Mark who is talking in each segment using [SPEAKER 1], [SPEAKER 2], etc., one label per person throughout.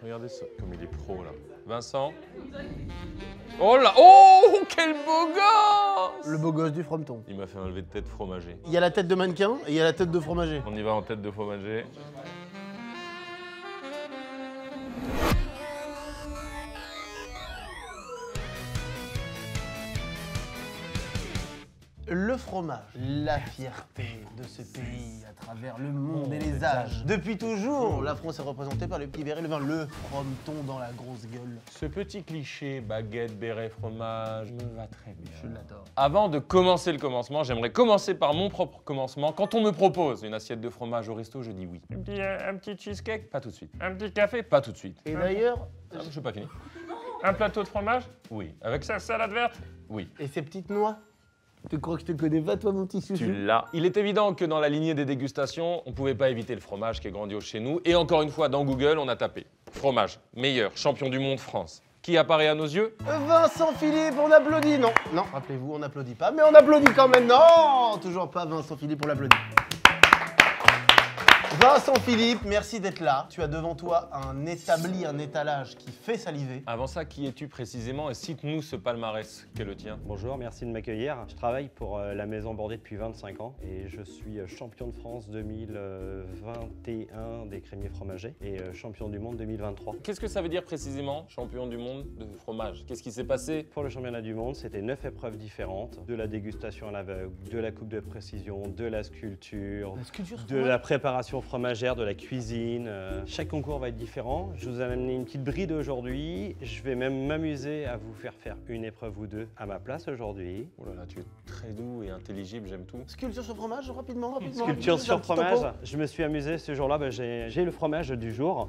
[SPEAKER 1] Regardez ça, comme il est pro là. Vincent. Oh là, oh, quel beau gosse!
[SPEAKER 2] Le beau gosse du frometon.
[SPEAKER 1] Il m'a fait un lever de tête fromager.
[SPEAKER 2] Il y a la tête de mannequin et il y a la tête de fromager.
[SPEAKER 1] On y va en tête de fromager.
[SPEAKER 2] Le fromage, la fierté de ce pays à travers le monde et les âges. Depuis toujours, la France est représentée par le petit béret, le vin, le frometon dans la grosse gueule.
[SPEAKER 1] Ce petit cliché, baguette, béret, fromage, me va très bien.
[SPEAKER 2] Je l'adore.
[SPEAKER 1] Avant de commencer le commencement, j'aimerais commencer par mon propre commencement. Quand on me propose une assiette de fromage au resto, je dis oui. Un petit cheesecake? Pas tout de suite. Un petit café? Pas tout de suite.
[SPEAKER 2] Et d'ailleurs,
[SPEAKER 1] Ah, je suis pas fini. Un plateau de fromage? Oui. Avec sa salade verte? Oui.
[SPEAKER 2] et ces petites noix? Tu crois que je te connais pas, toi, mon petit chouchou?
[SPEAKER 1] Tu l'as. Il est évident que dans la lignée des dégustations, on ne pouvait pas éviter le fromage qui est grandiose chez nous. Et encore une fois, dans Google, on a tapé fromage, meilleur, champion du monde France. Qui apparaît à nos yeux?
[SPEAKER 2] Vincent Philippe, on applaudit. Non, non, rappelez-vous, on n'applaudit pas, mais on applaudit quand même. Non, toujours pas Vincent Philippe, on l'applaudit. Vincent Philippe, merci d'être là. Tu as devant toi un étalage qui fait saliver.
[SPEAKER 1] Avant ça, qui es-tu précisément et cite-nous ce palmarès qu'est le tien.
[SPEAKER 3] Bonjour, merci de m'accueillir. Je travaille pour la Maison Bordée depuis 25 ans et je suis champion de France 2021 des crémiers fromagers et champion du monde 2023.
[SPEAKER 1] Qu'est-ce que ça veut dire précisément, champion du monde de fromage? Qu'est-ce qui s'est passé?
[SPEAKER 3] Pour le championnat du monde, c'était 9 épreuves différentes, de la dégustation à l'aveugle, de la coupe de précision, de la sculpture, de la préparation fromagère, de la cuisine. Chaque concours va être différent. Je vous ai amené une petite bride aujourd'hui. Je vais même m'amuser à vous faire une épreuve ou deux à ma place aujourd'hui.
[SPEAKER 1] Oh là là, tu es très doux et intelligible, j'aime tout.
[SPEAKER 2] Sculpture sur fromage, rapidement.
[SPEAKER 3] Sculpture sur
[SPEAKER 2] Un petit
[SPEAKER 3] fromage,
[SPEAKER 2] topo.
[SPEAKER 3] je me suis amusé ce jour-là, j'ai le fromage du jour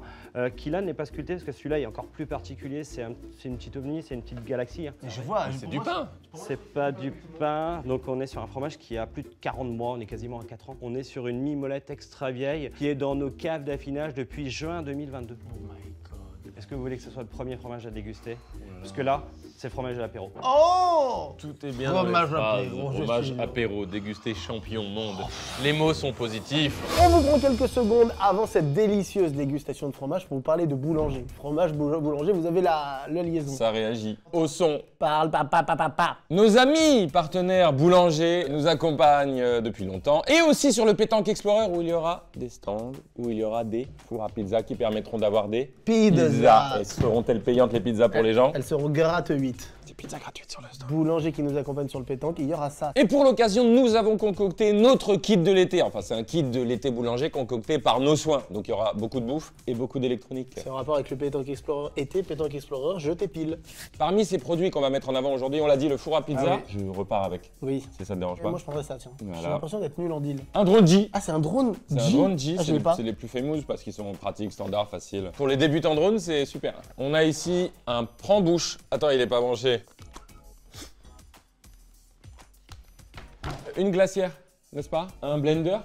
[SPEAKER 3] qui là n'est pas sculpté parce que celui-là est encore plus particulier, c'est une petite ovni, c'est une petite galaxie.
[SPEAKER 2] Je vois,
[SPEAKER 1] C'est du pain.
[SPEAKER 3] C'est pas du pain, donc on est sur un fromage qui a plus de 40 mois, on est quasiment à 4 ans. On est sur une mimolette extra vieille qui est dans nos caves d'affinage depuis juin 2022.
[SPEAKER 2] Oh my god.
[SPEAKER 3] Est-ce que vous voulez que ce soit le premier fromage à déguster? Parce que là, c'est fromage de l'apéro.
[SPEAKER 2] Oh!
[SPEAKER 1] Tout est bien
[SPEAKER 2] Fromage
[SPEAKER 1] dans les phrases.
[SPEAKER 2] apéro, je
[SPEAKER 1] Fromage
[SPEAKER 2] suis-
[SPEAKER 1] apéro, dégusté champion monde. Les mots sont positifs.
[SPEAKER 2] On vous prend quelques secondes avant cette délicieuse dégustation de fromage pour vous parler de boulanger. Fromage, boulanger, vous avez la liaison.
[SPEAKER 1] Ça réagit au son.
[SPEAKER 2] Parle, papa.
[SPEAKER 1] Nos amis partenaires boulangers nous accompagnent depuis longtemps. Et aussi sur le Pétanque Explorer où il y aura des stands, où il y aura des fours à pizza qui permettront d'avoir des
[SPEAKER 2] Pizza.
[SPEAKER 1] Et seront-elles payantes les pizzas pour les gens?
[SPEAKER 2] Elles seront gratuites.
[SPEAKER 1] Des pizzas gratuites sur le stand.
[SPEAKER 2] Boulanger qui nous accompagne sur le pétanque, il y aura ça.
[SPEAKER 1] Et pour l'occasion, nous avons concocté notre kit de l'été. Enfin, c'est un kit de l'été boulanger concocté par nos soins. Donc il y aura beaucoup de bouffe et beaucoup d'électronique.
[SPEAKER 2] C'est en rapport avec le Pétanque Explorer été, Pétanque Explorer, je t'épile.
[SPEAKER 1] Parmi ces produits qu'on va mettre en avant aujourd'hui, on l'a dit, le four à pizza.
[SPEAKER 2] Ah
[SPEAKER 1] Je repars avec,
[SPEAKER 2] Oui.
[SPEAKER 1] si ça te dérange pas.
[SPEAKER 2] Moi je prendrais ça, tiens.
[SPEAKER 1] Voilà.
[SPEAKER 2] J'ai l'impression d'être nul en deal.
[SPEAKER 1] Un drone G.
[SPEAKER 2] Ah, c'est un drone
[SPEAKER 1] C'est
[SPEAKER 2] G.
[SPEAKER 1] un drone G,
[SPEAKER 2] Ah, je l'ai pas.
[SPEAKER 1] c'est les plus famous parce qu'ils sont pratiques, standards, faciles. Pour les débutants drone, c'est super. On a ici un prend-bouche. Attends, il est pas branché. Une glacière, n'est-ce pas? Un blender.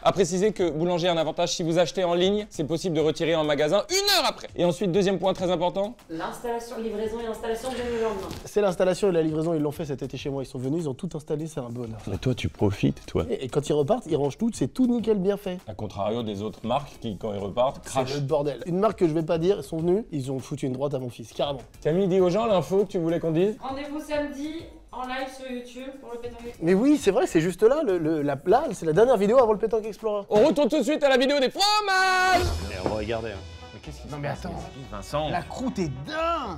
[SPEAKER 1] À préciser que Boulanger a un avantage, si vous achetez en ligne, c'est possible de retirer en magasin 1 heure après. Et ensuite, deuxième point très important.
[SPEAKER 4] L'installation, livraison et installation dès le lendemain.
[SPEAKER 2] C'est l'installation et la livraison, ils l'ont fait cet été chez moi. Ils sont venus, ils ont tout installé, c'est un bonheur.
[SPEAKER 1] Mais toi, tu profites, toi.
[SPEAKER 2] Et quand ils repartent, ils rangent tout, c'est tout nickel bien fait.
[SPEAKER 1] À contrario des autres marques qui, quand ils repartent,
[SPEAKER 2] C'est
[SPEAKER 1] crachent.
[SPEAKER 2] le bordel. Une marque que je vais pas dire, ils sont venus, ils ont foutu une droite à mon fils, carrément.
[SPEAKER 1] Camille, dis aux gens l'info que tu voulais qu'on dise.
[SPEAKER 4] Rendez-vous samedi en live sur YouTube pour le pétanque.
[SPEAKER 2] Mais oui, c'est vrai, c'est juste là, là, c'est la dernière vidéo avant le Pétanque Explorer.
[SPEAKER 1] On retourne tout de suite à la vidéo des fromages.
[SPEAKER 3] Et on va regarder.
[SPEAKER 1] Mais qu'est-ce qui
[SPEAKER 2] Non mais attends,
[SPEAKER 1] Vincent.
[SPEAKER 2] la croûte est dingue.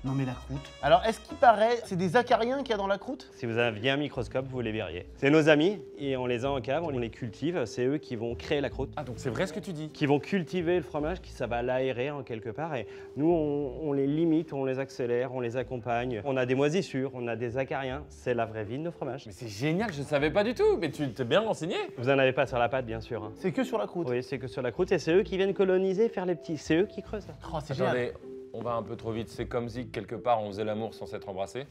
[SPEAKER 2] Non mais la croûte. Alors, est-ce qu'il paraît, c'est des acariens qu'il y a dans la croûte?
[SPEAKER 3] Si vous aviez un microscope, vous les verriez. C'est nos amis et on les a en cave, on les cultive. C'est eux qui vont créer la croûte,
[SPEAKER 1] Ah, donc c'est vrai ce que tu dis.
[SPEAKER 3] qui vont cultiver le fromage, qui ça va l'aérer en quelque part. Et nous, on les limite, on les accélère, on les accompagne. On a des moisissures, on a des acariens. C'est la vraie vie de nos fromages.
[SPEAKER 1] Mais c'est génial, je savais pas du tout. Mais tu t'es bien renseigné.
[SPEAKER 3] Vous en avez pas sur la pâte, bien sûr. Hein.
[SPEAKER 2] C'est que sur la croûte.
[SPEAKER 3] Oui, c'est que sur la croûte et c'est eux qui viennent coloniser, faire les petits. C'est eux qui creusent.
[SPEAKER 2] Oh, c'est génial.
[SPEAKER 1] Attendez, on va un peu trop vite. C'est comme si quelque part on faisait l'amour sans s'être embrassé.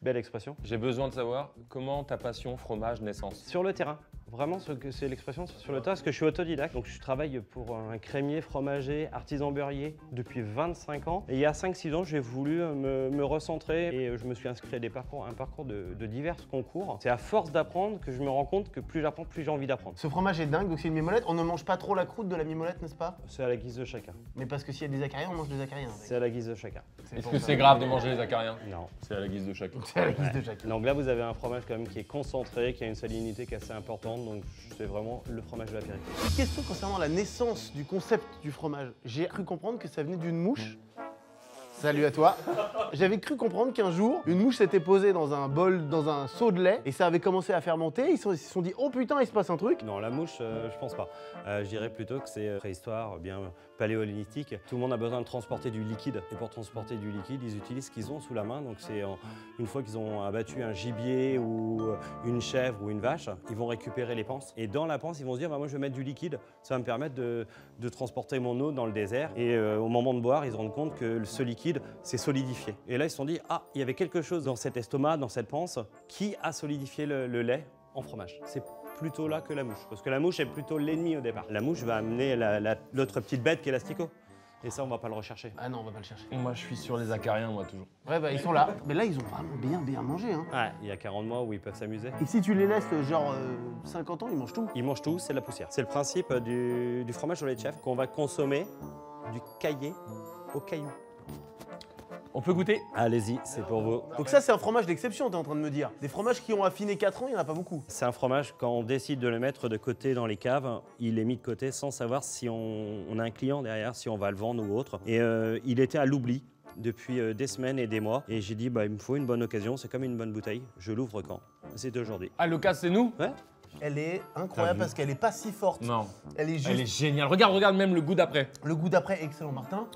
[SPEAKER 3] Belle expression.
[SPEAKER 1] J'ai besoin de savoir comment ta passion fromage naissance.
[SPEAKER 3] Sur le terrain, vraiment c'est l'expression sur le tas, parce que je suis autodidacte. Donc je travaille pour un crémier, fromager, artisan beurrier depuis 25 ans. Et il y a 5-6 ans, j'ai voulu me recentrer et je me suis inscrit à un parcours de divers concours. C'est à force d'apprendre que je me rends compte que plus j'apprends, plus j'ai envie d'apprendre.
[SPEAKER 2] Ce fromage est dingue, donc c'est une mimolette. On ne mange pas trop la croûte de la mimolette, n'est-ce pas?
[SPEAKER 3] C'est à la guise de chacun.
[SPEAKER 2] Mais parce que s'il y a des acariens, on mange des acariens.
[SPEAKER 3] C'est à la guise de chacun.
[SPEAKER 1] Est-ce que c'est grave de manger les acariens?
[SPEAKER 3] Non.
[SPEAKER 1] C'est à la guise de chacun.
[SPEAKER 2] C'est à la guise de chacun.
[SPEAKER 3] Donc là, vous avez un fromage quand même qui est concentré, qui a une salinité qui est assez importante. Donc c'est vraiment le fromage de la Périgord.
[SPEAKER 2] Question concernant la naissance du concept du fromage. J'ai cru comprendre que ça venait d'une mouche. Salut à toi. J'avais cru comprendre qu'un jour, une mouche s'était posée dans un bol, dans un seau de lait, et ça avait commencé à fermenter. Ils se sont dit, oh putain, il se passe un truc.
[SPEAKER 3] Non, la mouche, je pense pas. Je dirais plutôt que c'est préhistoire, bien paléolithique. Tout le monde a besoin de transporter du liquide. Et pour transporter du liquide, ils utilisent ce qu'ils ont sous la main. Donc c'est une fois qu'ils ont abattu un gibier ou une chèvre ou une vache, ils vont récupérer les panses. Et dans la panse, ils vont se dire, bah, moi je vais mettre du liquide. Ça va me permettre de transporter mon eau dans le désert. Et au moment de boire, ils se rendent compte que ce liquide s'est solidifié. Et là, ils se sont dit, ah, il y avait quelque chose dans cet estomac, dans cette panse, qui a solidifié le lait en fromage. C'est plutôt là que la mouche, parce que la mouche est plutôt l'ennemi au départ. La mouche va amener l'autre petite bête qui est l'asticot. Et ça, on va pas le rechercher.
[SPEAKER 2] Ah non, on va pas le chercher.
[SPEAKER 1] Moi, je suis sur les acariens, moi, toujours.
[SPEAKER 2] Ouais, bah ils sont là. Mais là, ils ont vraiment bien mangé, hein.
[SPEAKER 3] Ouais, il y a 40 mois où ils peuvent s'amuser.
[SPEAKER 2] Et si tu les laisses genre 50 ans, ils mangent tout.
[SPEAKER 3] Ils mangent tout, c'est de la poussière. C'est le principe du fromage au lait de chèvre qu'on va consommer du caillé au caillou.
[SPEAKER 1] On peut goûter?
[SPEAKER 3] Allez-y, c'est pour vous.
[SPEAKER 2] Donc ça, c'est un fromage d'exception, t'es en train de me dire. Des fromages qui ont affiné 4 ans, il n'y en a pas beaucoup.
[SPEAKER 3] C'est un fromage, quand on décide de le mettre de côté dans les caves, il est mis de côté sans savoir si on a un client derrière, si on va le vendre ou autre. Et il était à l'oubli depuis des semaines et des mois. Et j'ai dit, bah, il me faut une bonne occasion, c'est comme une bonne bouteille. Je l'ouvre quand? C'est aujourd'hui.
[SPEAKER 1] Ah, l'occasion, c'est nous?
[SPEAKER 3] Ouais.
[SPEAKER 2] Elle est incroyable parce qu'elle est pas si forte.
[SPEAKER 1] Non.
[SPEAKER 2] Elle est juste.
[SPEAKER 1] Elle est géniale. Regarde même le goût d'après.
[SPEAKER 2] Le goût d'après, excellent, Martin.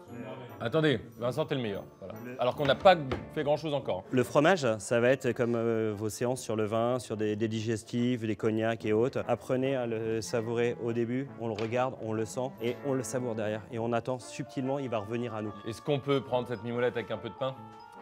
[SPEAKER 1] Attendez, Vincent, t'es le meilleur. Voilà. Alors qu'on n'a pas fait grand-chose encore.
[SPEAKER 3] Le fromage, ça va être comme vos séances sur le vin, sur des digestifs, des cognacs et autres. Apprenez à le savourer au début, on le regarde, on le sent et on le savoure derrière. Et on attend subtilement, il va revenir à nous.
[SPEAKER 1] Est-ce qu'on peut prendre cette mimolette avec un peu de pain?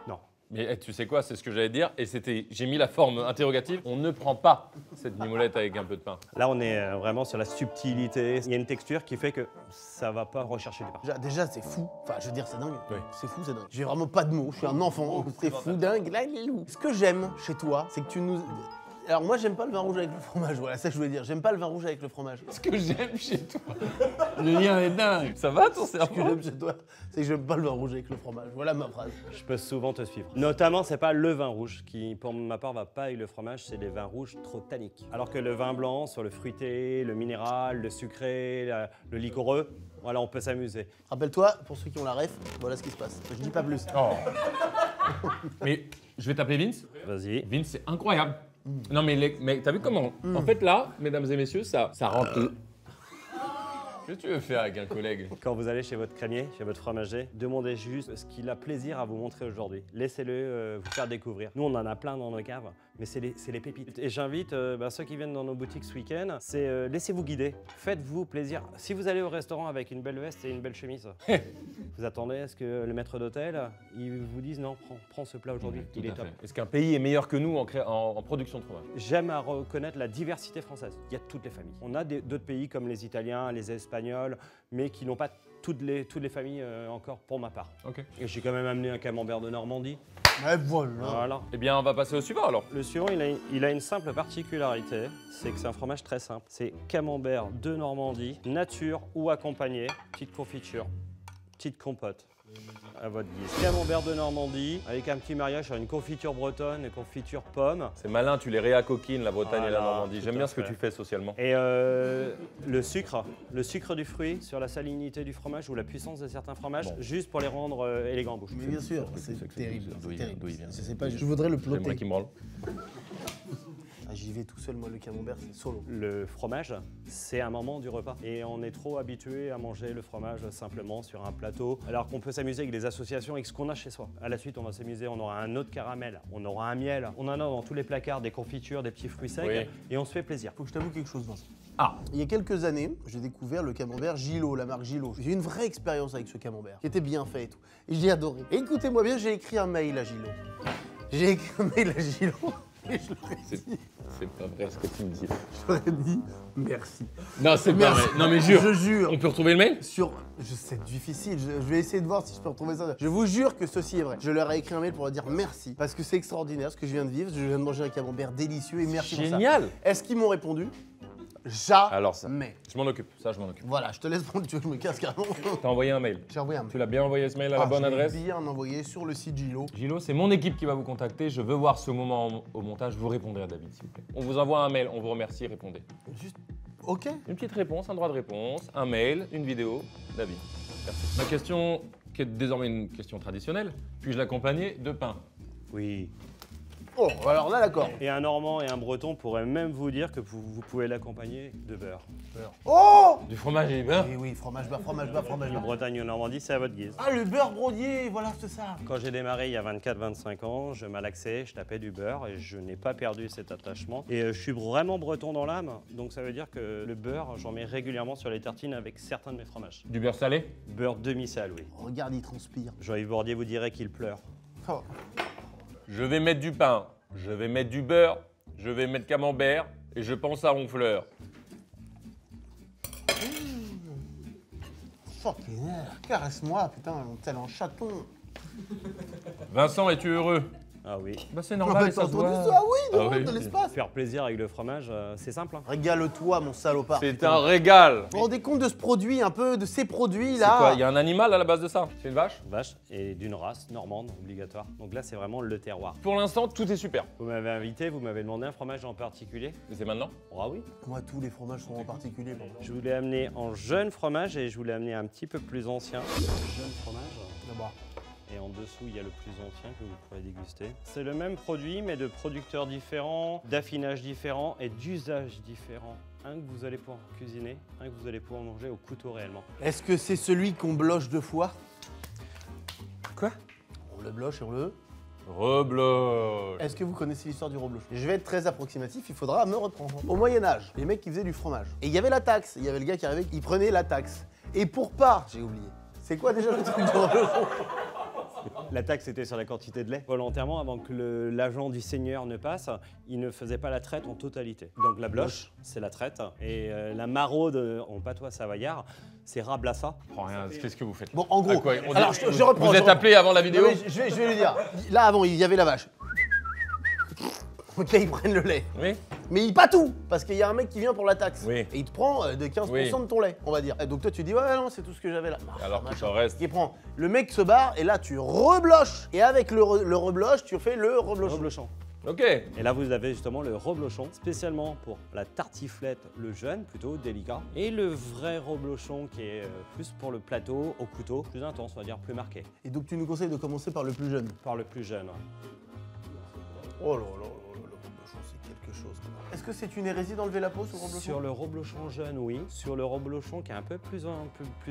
[SPEAKER 3] Non.
[SPEAKER 1] Mais tu sais quoi, c'est ce que j'allais dire. Et j'ai mis la forme interrogative. On ne prend pas cette mimolette avec un peu de pain.
[SPEAKER 3] Là, on est vraiment sur la subtilité. Il y a une texture qui fait que ça va pas rechercher du pain.
[SPEAKER 2] Déjà, c'est fou. Enfin, je veux dire, c'est dingue.
[SPEAKER 1] Oui.
[SPEAKER 2] C'est fou, c'est dingue. J'ai vraiment pas de mots. Je suis un enfant. C'est fou, dingue. Là, il est loup. Ce que j'aime chez toi, c'est que tu nous. Alors moi j'aime pas le vin rouge avec le fromage, voilà, ça que je voulais dire. J'aime pas le vin rouge avec le fromage.
[SPEAKER 1] Ce que j'aime chez toi. Le lien est dingue. Ça va ton
[SPEAKER 2] Ce que
[SPEAKER 1] cerveau?
[SPEAKER 2] j'aime chez toi, c'est que j'aime pas le vin rouge avec le fromage. Voilà ma phrase.
[SPEAKER 3] Je peux souvent te suivre. Notamment, c'est pas le vin rouge qui, pour ma part, va pas avec le fromage, c'est des vins rouges trop tanniques. Alors que le vin blanc, sur le fruité, le minéral, le sucré, le liquoreux, voilà, on peut s'amuser.
[SPEAKER 2] Rappelle-toi, pour ceux qui ont la ref, voilà ce qui se passe. Je dis pas plus.
[SPEAKER 1] Oh. Mais je vais t'appeler Vince.
[SPEAKER 3] Vas-y.
[SPEAKER 1] Vince, c'est incroyable. Non mais t'as vu comment? En fait là, mesdames et messieurs, ça rentre. Qu'est-ce que tu veux faire avec un collègue?
[SPEAKER 3] Quand vous allez chez votre crémier, chez votre fromager, demandez juste ce qu'il a plaisir à vous montrer aujourd'hui. Laissez-le vous faire découvrir. Nous, on en a plein dans nos caves, mais c'est les pépites. Et j'invite ceux qui viennent dans nos boutiques ce week-end, c'est laissez-vous guider. Faites-vous plaisir. Si vous allez au restaurant avec une belle veste et une belle chemise, vous attendez à ce que le maître d'hôtel, il vous dise non, prends ce plat aujourd'hui, il est top.
[SPEAKER 1] Est-ce qu'un pays est meilleur que nous en production de fromage?
[SPEAKER 3] J'aime à reconnaître la diversité française. Il y a toutes les familles. On a d'autres pays comme les Italiens, les Espagnols, mais qui n'ont pas toutes les familles encore pour ma part.
[SPEAKER 1] Ok.
[SPEAKER 3] Et j'ai quand même amené un camembert de Normandie.
[SPEAKER 2] Ouais, voilà.
[SPEAKER 3] Voilà.
[SPEAKER 1] Eh bien, on va passer au suivant alors.
[SPEAKER 3] Le suivant, il a une simple particularité, c'est que c'est un fromage très simple. C'est camembert de Normandie, nature ou accompagné, petite confiture, petite compote. À votre guise. Camembert de Normandie, avec un petit mariage sur une confiture bretonne, une confiture pomme.
[SPEAKER 1] C'est malin, tu les réacoquines, la Bretagne et la
[SPEAKER 3] Voilà,
[SPEAKER 1] Normandie.
[SPEAKER 3] tout
[SPEAKER 1] J'aime
[SPEAKER 3] à
[SPEAKER 1] bien ce que
[SPEAKER 3] fait.
[SPEAKER 1] tu fais socialement.
[SPEAKER 3] Et le sucre du fruit sur la salinité du fromage ou la puissance de certains fromages, juste pour les rendre élégants en bouche.
[SPEAKER 2] Mais bien sûr,
[SPEAKER 1] c'est
[SPEAKER 2] c'est
[SPEAKER 1] que
[SPEAKER 2] terrible.
[SPEAKER 1] d'où
[SPEAKER 2] C'est
[SPEAKER 1] il vient,
[SPEAKER 2] terrible.
[SPEAKER 1] d'où il vient.
[SPEAKER 2] Je sais pas, je voudrais le
[SPEAKER 1] J'aimerais
[SPEAKER 2] plotter.
[SPEAKER 1] qu'il me branle.
[SPEAKER 2] Ah, j'y vais tout seul, moi, le camembert, c'est solo.
[SPEAKER 3] Le fromage, c'est un moment du repas. Et on est trop habitué à manger le fromage simplement sur un plateau, alors qu'on peut s'amuser avec des associations avec ce qu'on a chez soi. À la suite, on va s'amuser, on aura un autre caramel, on aura un miel. On en a dans tous les placards des confitures, des petits fruits secs,
[SPEAKER 1] Oui.
[SPEAKER 3] et on se fait plaisir.
[SPEAKER 2] Faut que je t'avoue quelque chose, Vincent.
[SPEAKER 1] Ah.
[SPEAKER 2] Il y a quelques années, j'ai découvert le camembert Gillot, la marque Gillot. J'ai eu une vraie expérience avec ce camembert, qui était bien fait et tout. Et j'ai adoré. Et écoutez-moi bien, j'ai écrit un mail à Gillot. J'ai écrit un mail à Gillot. Et je leur ai dit,
[SPEAKER 1] C'est pas vrai ce que tu me dis.
[SPEAKER 2] je leur ai dit merci.
[SPEAKER 1] Non, c'est pas
[SPEAKER 2] Merci.
[SPEAKER 1] vrai. Non, mais jure.
[SPEAKER 2] Je jure.
[SPEAKER 1] On peut retrouver le mail?
[SPEAKER 2] C'est difficile, je vais essayer de voir si je peux retrouver ça. Je vous jure que ceci est vrai. Je leur ai écrit un mail pour leur dire merci, parce que c'est extraordinaire ce que je viens de vivre. Je viens de manger un camembert délicieux et merci pour ça.
[SPEAKER 1] Génial.
[SPEAKER 2] Est-ce qu'ils m'ont répondu? Jamais.
[SPEAKER 1] Alors ça. Je m'en occupe. Ça, je m'en occupe.
[SPEAKER 2] Voilà, je te laisse prendre, tu veux que je me casse carrément.
[SPEAKER 1] T'as envoyé un mail.
[SPEAKER 2] J'ai envoyé un mail.
[SPEAKER 1] Tu l'as bien envoyé ce mail à la bonne
[SPEAKER 2] Je l'ai
[SPEAKER 1] adresse?
[SPEAKER 2] bien envoyé sur le site Gilo.
[SPEAKER 1] Gilo, c'est mon équipe qui va vous contacter. Je veux voir ce moment au montage. Vous répondrez à David, s'il vous plaît. On vous envoie un mail, on vous remercie, répondez.
[SPEAKER 2] Juste, ok.
[SPEAKER 1] Une petite réponse, un droit de réponse, un mail, une vidéo, David. Merci. Ma question, qui est désormais une question traditionnelle, puis-je l'accompagner de pain?
[SPEAKER 3] Oui.
[SPEAKER 2] Oh, alors là, d'accord.
[SPEAKER 3] Et un Normand et un Breton pourraient même vous dire que vous pouvez l'accompagner de beurre.
[SPEAKER 2] Oh!
[SPEAKER 1] Du fromage et du beurre?
[SPEAKER 2] Oui, oui, fromage bas, fromage bas, fromage
[SPEAKER 3] En
[SPEAKER 2] bas.
[SPEAKER 3] Bretagne et en Normandie, c'est à votre guise.
[SPEAKER 2] Ah, le beurre brodier, voilà, c'est ça.
[SPEAKER 3] Quand j'ai démarré il y a 24-25 ans, je malaxais, je tapais du beurre et je n'ai pas perdu cet attachement. Et je suis vraiment breton dans l'âme, donc ça veut dire que le beurre, j'en mets régulièrement sur les tartines avec certains de mes fromages.
[SPEAKER 1] Du beurre salé?
[SPEAKER 3] Beurre demi-sale, oui.
[SPEAKER 2] Regarde, il transpire.
[SPEAKER 3] Jean-Yves Bordier vous dirait qu'il pleure.
[SPEAKER 2] Oh.
[SPEAKER 1] Je vais mettre du pain, je vais mettre du beurre, je vais mettre camembert et je pense à ronfleur.
[SPEAKER 2] Fucking hell. Caresse-moi, putain, tel un chaton.
[SPEAKER 1] Vincent, es-tu heureux?
[SPEAKER 3] Ah oui.
[SPEAKER 1] Bah c'est
[SPEAKER 2] Ah,
[SPEAKER 1] normal,
[SPEAKER 2] bah,
[SPEAKER 1] ça
[SPEAKER 2] t'as
[SPEAKER 1] se
[SPEAKER 2] entendu
[SPEAKER 1] voit.
[SPEAKER 2] ça? Oui, de,
[SPEAKER 1] Ah oui.
[SPEAKER 2] de l'espace.
[SPEAKER 3] Faire plaisir avec le fromage, c'est simple. Hein.
[SPEAKER 2] Régale-toi, mon salopard.
[SPEAKER 1] C'est
[SPEAKER 2] putain.
[SPEAKER 1] un régal.
[SPEAKER 2] Vous vous rendez compte de ce produit, un peu, de ces
[SPEAKER 1] C'est
[SPEAKER 2] produits-là?
[SPEAKER 1] quoi? Il y a un animal à la base de ça? C'est une vache?
[SPEAKER 3] Vache et d'une race normande obligatoire. Donc là, c'est vraiment le terroir.
[SPEAKER 1] Pour l'instant, tout est super.
[SPEAKER 3] Vous m'avez invité, vous m'avez demandé un fromage en particulier.
[SPEAKER 1] Mais c'est maintenant?
[SPEAKER 3] Ah oui.
[SPEAKER 2] Moi, tous les fromages sont en particulier. Bon.
[SPEAKER 3] Je voulais amener en jeune fromage et je voulais amener un petit peu plus ancien. Jeune fromage.
[SPEAKER 2] D'abord.
[SPEAKER 3] Et en dessous, il y a le plus ancien que vous pourrez déguster. C'est le même produit, mais de producteurs différents, d'affinage différents et d'usage différents. Un que vous allez pouvoir cuisiner, un que vous allez pouvoir manger au couteau réellement.
[SPEAKER 2] Est-ce que c'est celui qu'on bloche deux fois?
[SPEAKER 1] Quoi?
[SPEAKER 2] On le bloche et on le...
[SPEAKER 1] Rebloche.
[SPEAKER 2] Est-ce que vous connaissez l'histoire du reblochon? Je vais être très approximatif, il faudra me reprendre. Au Moyen-Âge, les mecs qui faisaient du fromage. Et il y avait la taxe. Il y avait le gars qui arrivait, il prenait la taxe. Et pour pas, j'ai oublié. C'est quoi déjà le truc du reblochon?
[SPEAKER 3] La taxe était sur la quantité de lait. Volontairement, avant que l'agent du seigneur ne passe, il ne faisait pas la traite en totalité. Donc la bloche, c'est la traite. Et la maraude, en patois savoyard, c'est rablassa.
[SPEAKER 1] Oh, rien, qu'est-ce que vous faites?
[SPEAKER 2] Bon, en gros,
[SPEAKER 1] Ah, quoi, on
[SPEAKER 2] alors
[SPEAKER 1] dit-
[SPEAKER 2] je reprends.
[SPEAKER 1] Vous êtes appelé avant la vidéo?
[SPEAKER 2] Non, mais je vais lui dire. Là, avant, il y avait la vache. Ok, ils prennent le lait.
[SPEAKER 1] Oui.
[SPEAKER 2] Mais il pas tout, parce qu'il y a un mec qui vient pour la taxe.
[SPEAKER 1] Oui.
[SPEAKER 2] Et il te prend de 15%
[SPEAKER 1] Oui.
[SPEAKER 2] de ton lait, on va dire. Et donc toi, tu dis, ouais, non, c'est tout ce que j'avais là.
[SPEAKER 1] Alors qu'il
[SPEAKER 2] machin.
[SPEAKER 1] t'en reste.
[SPEAKER 2] Il prend. Le mec se barre, et là, tu rebloches. Et avec le rebloche, tu fais le reblochon.
[SPEAKER 3] Reblochon.
[SPEAKER 1] Ok.
[SPEAKER 3] Et là, vous avez justement le reblochon, spécialement pour la tartiflette, le jeune, plutôt délicat. Et le vrai reblochon qui est plus pour le plateau, au couteau, plus intense, on va dire, plus marqué.
[SPEAKER 2] Et donc, tu nous conseilles de commencer par le plus jeune.
[SPEAKER 3] Par le plus jeune.
[SPEAKER 2] Oh là là là là, le reblochon, c'est quelque chose. Est-ce que c'est une hérésie d'enlever la peau sur le reblochon?
[SPEAKER 3] Sur le reblochon jeune, oui. Sur le reblochon qui est un peu plus